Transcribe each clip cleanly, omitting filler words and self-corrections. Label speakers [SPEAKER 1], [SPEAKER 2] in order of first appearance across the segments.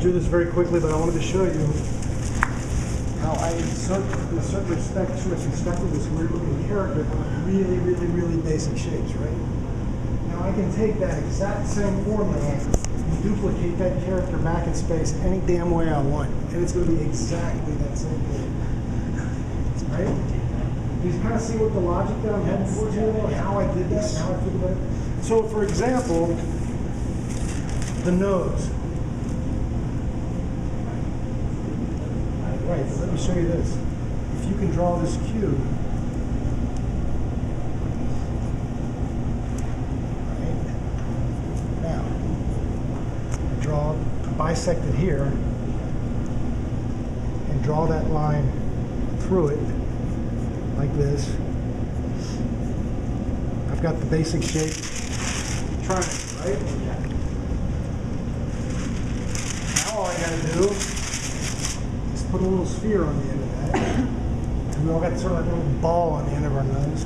[SPEAKER 1] through this very quickly, but I wanted to show you how I, in a certain respect, sort of constructed this weird-looking character out of really basic shapes, right? Now I can take that exact same formula and duplicate that character back in space any damn way I want, and it's going to be exactly that same thing, right? You kind of see what the logic that I'm heading towards here, and how I did that, and how I figured that. So, for example, the nose. Right, but let me show you this. If you can draw this cube, right, now, draw, bisect it here, and draw that line through it, like this. I've got the basic shape triangle, right? Now all I gotta do is put a little sphere on the end of that. And we all got sort of that little ball on the end of our nose.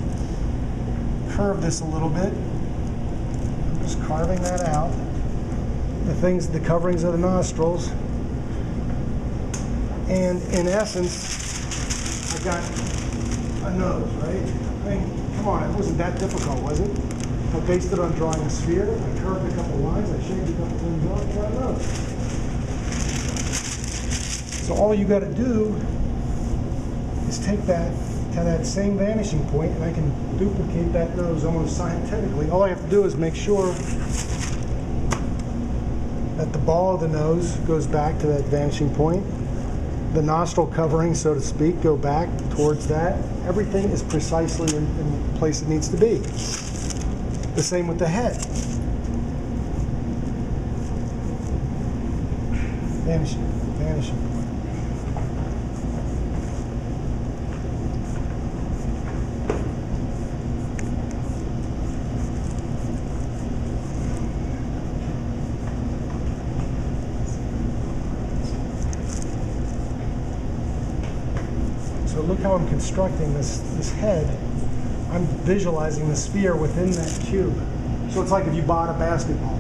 [SPEAKER 1] Curve this a little bit. I'm just carving that out. The coverings of the nostrils. And in essence, I've got a nose, right? I mean, come on, it wasn't that difficult, was it? I based it on drawing a sphere, I curved a couple lines, I shaped a couple things off, and got a nose. So all you got to do is take that to that same vanishing point, and I can duplicate that nose almost scientifically. All I have to do is make sure that the ball of the nose goes back to that vanishing point. The nostril covering, so to speak, go back towards that. Everything is precisely in the place it needs to be. The same with the head. Vanishing point. So look how I'm constructing this head. I'm visualizing the sphere within that cube. So it's like if you bought a basketball.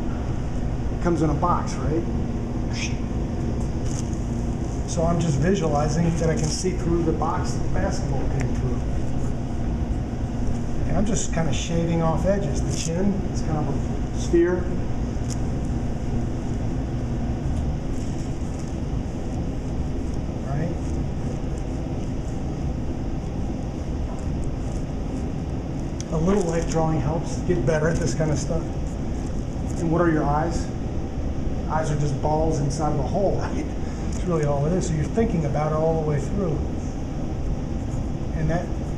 [SPEAKER 1] It comes in a box, right? So I'm just visualizing that I can see through the box that the basketball came through. And I'm just kind of shaving off edges. The chin is kind of a sphere. A little light drawing helps get better at this kind of stuff. And what are your eyes? Eyes are just balls inside of a hole, right? That's really all it is. So you're thinking about it all the way through. And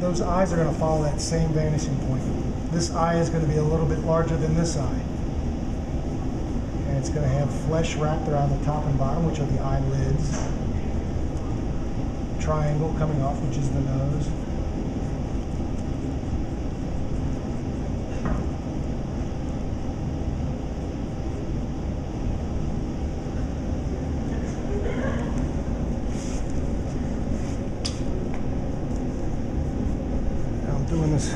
[SPEAKER 1] those eyes are going to follow that same vanishing point. This eye is going to be a little bit larger than this eye. And it's going to have flesh wrapped around the top and bottom, which are the eyelids. Triangle coming off, which is the nose. Doing this,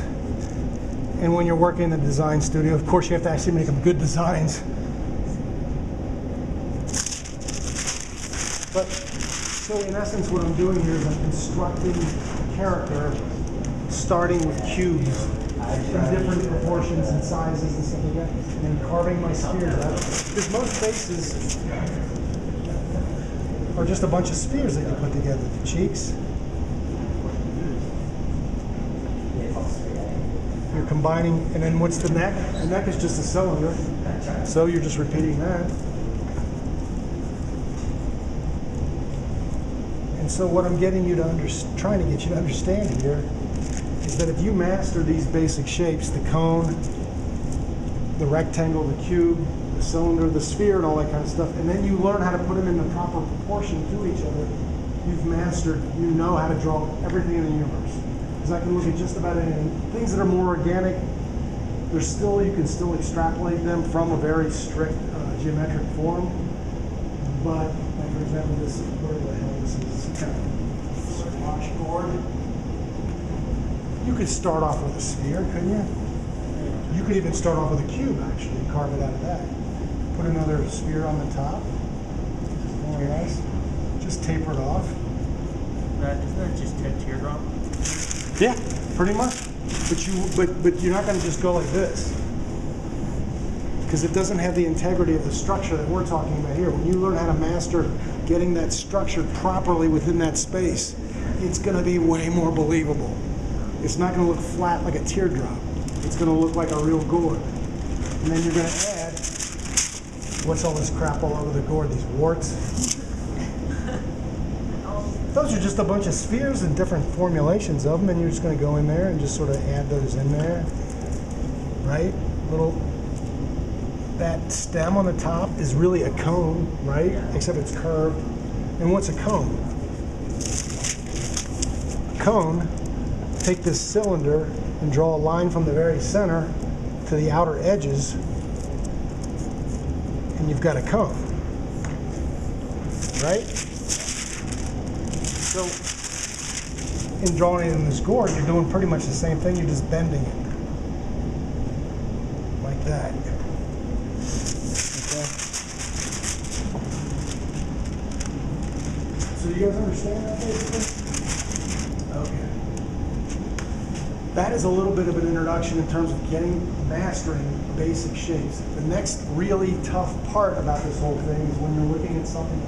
[SPEAKER 1] and when you're working in the design studio, of course you have to actually make them good designs. But so in essence, what I'm doing here is I'm constructing a character, starting with cubes in different proportions and sizes and stuff like that, and carving my spheres out. Because most faces are just a bunch of spheres that you put together. The cheeks. You're combining, and then what's the neck? The neck is just a cylinder, so you're just repeating that. And so what I'm getting you to trying to get you to understand here is that if you master these basic shapes, the cone, the rectangle, the cube, the cylinder, the sphere, and all that kind of stuff, and then you learn how to put them in the proper proportion to each other, you've mastered, you know how to draw everything in the universe. I can look at just about anything. Things that are more organic, you can still extrapolate them from a very strict geometric form. But, like for example, this, whatever the hell this is, it's kind of a squash board. You could start off with a sphere, couldn't you? You could even start off with a cube, actually, and carve it out of that. Put another sphere on the top. More Very nice. Just taper it off.
[SPEAKER 2] Isn't that just a teardrop?
[SPEAKER 1] Yeah, pretty much. But you're not going to just go like this, because it doesn't have the integrity of the structure that we're talking about here. When you learn how to master getting that structured properly within that space, it's going to be way more believable. It's not going to look flat like a teardrop. It's going to look like a real gourd. And then you're going to add, what's all this crap all over the gourd, these warts? Those are just a bunch of spheres and different formulations of them, and you're just going to go in there and just sort of add those in there, right? That stem on the top is really a cone, right? Except it's curved. And what's a cone? A cone, take this cylinder and draw a line from the very center to the outer edges, and you've got a cone, right? So, in drawing it in this gourd, you're doing pretty much the same thing, you're just bending it. Like that. Okay. So you guys understand that basically? Okay. That is a little bit of an introduction in terms of mastering basic shapes. The next really tough part about this whole thing is when you're looking at something